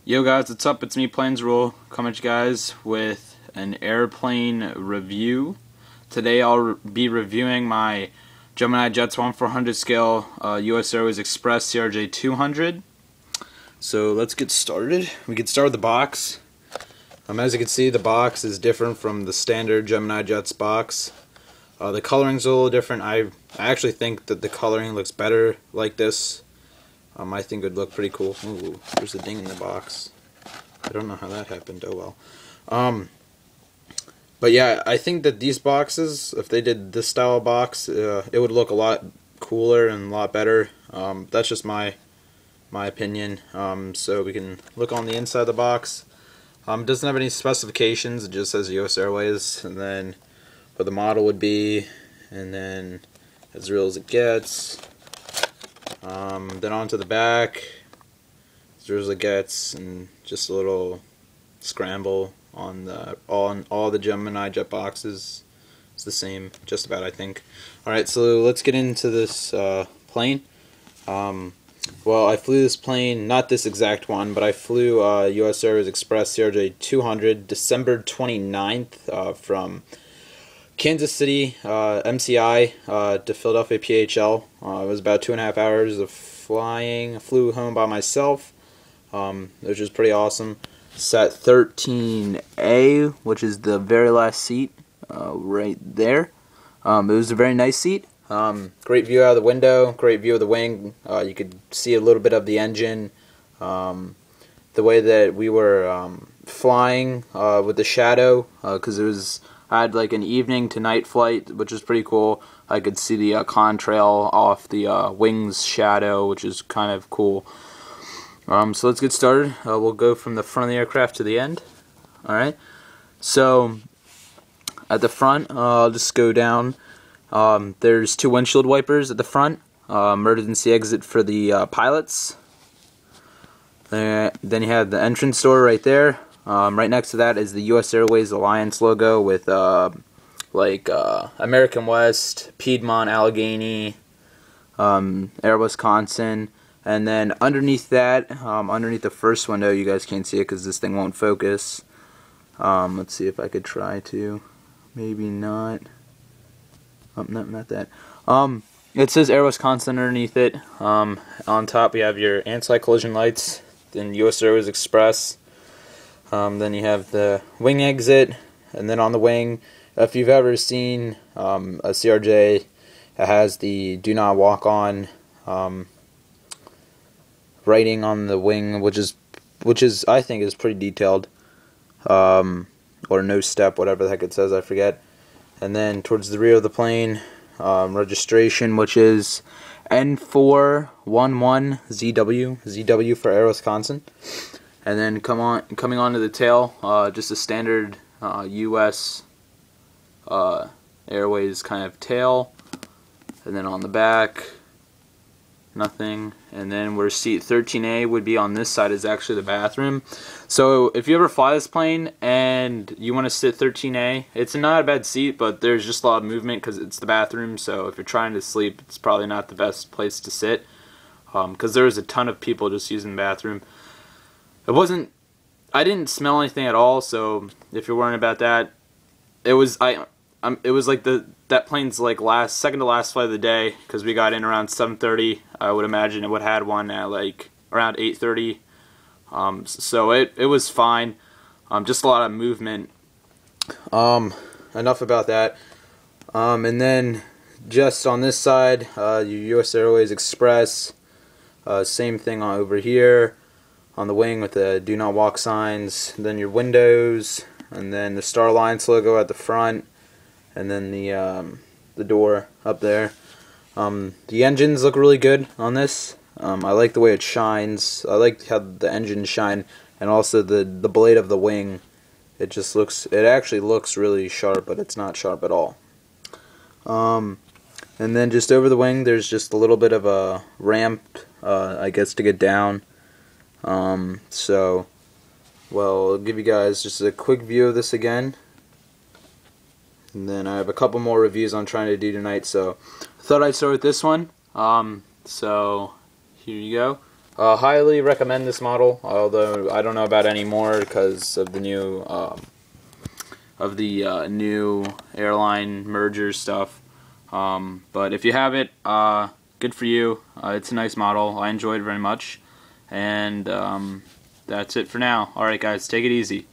Yo guys, what's up? It's me, Plains Rule, coming at you guys with an airplane review. Today I'll be reviewing my Gemini Jets 1/400 scale US Airways Express CRJ-200. So let's get started. We can start with the box. As you can see, the box is different from the standard Gemini Jets box. The coloring's a little different. I actually think that the coloring looks better like this. I think it would look pretty cool. Ooh, there's a ding in the box. I don't know how that happened. Oh well. But yeah, I think that these boxes, if they did this style of box, it would look a lot cooler and a lot better. That's just my opinion. So we can look on the inside of the box. It doesn't have any specifications. It just says US Airways, and then what the model would be, and then as real as it gets. Then onto the back, as real as it gets, and just a little scramble on all the Gemini Jet boxes. It's the same, just about, I think. Alright, so let's get into this plane. Well, I flew this plane, not this exact one, but I flew US Airways Express CRJ-200 December 29th from Kansas City, MCI, to Philadelphia, PHL. It was about 2.5 hours of flying. I flew home by myself, which was pretty awesome. Sat 13A, which is the very last seat, right there. It was a very nice seat. Great view out of the window, great view of the wing. You could see a little bit of the engine. The way that we were flying with the shadow, because I had like an evening to night flight, which is pretty cool. I could see the contrail off the wings shadow, which is kind of cool. So let's get started. We'll go from the front of the aircraft to the end. Alright, so at the front, I'll just go down. There's 2 windshield wipers at the front, emergency exit for the pilots. Then you have the entrance door right there. Right next to that is the US Airways Alliance logo with American West, Piedmont, Allegheny, Air Wisconsin, and then underneath that, underneath the first window, you guys can't see it because this thing won't focus. Let's see if I could try to. Maybe not. Oh, no, not that. It says Air Wisconsin underneath it. On top you have your anti-collision lights, then US Airways Express. Then you have the wing exit, and then on the wing, if you've ever seen a CRJ, it has the "Do Not Walk On" writing on the wing, which is I think is pretty detailed, or "No Step," whatever the heck it says, I forget. And then towards the rear of the plane, registration, which is N411ZW, ZW for Air Wisconsin. And then coming onto the tail, just a standard US Airways kind of tail. And then on the back, nothing. And then where seat 13A would be on this side is actually the bathroom. So if you ever fly this plane and you want to sit 13A, it's not a bad seat, but there's just a lot of movement because it's the bathroom. So if you're trying to sleep, it's probably not the best place to sit, because there's a ton of people just using the bathroom. I didn't smell anything at all, so if you're worrying about that, it was like that plane's like second to last flight of the day, because we got in around 7:30. I would imagine it would have had one at like around 8:30. So it was fine. Just a lot of movement. Enough about that. And then just on this side, your US Airways Express, same thing over here on the wing with the "Do Not Walk" signs, then your windows, and then the Star Alliance logo at the front, and then the door up there. The engines look really good on this. I like the way it shines. I like how the engines shine, and also the blade of the wing. It actually looks really sharp, but it's not sharp at all. And then just over the wing, there's just a little bit of a ramp, I guess, to get down. Well, I'll give you guys just a quick view of this again, and then I have a couple more reviews I'm trying to do tonight, so I thought I'd start with this one. So here you go. Highly recommend this model, although I don't know about any more because of the new airline merger stuff. But if you have it, good for you. It's a nice model. I enjoyed it very much. And that's it for now. Alright guys, take it easy.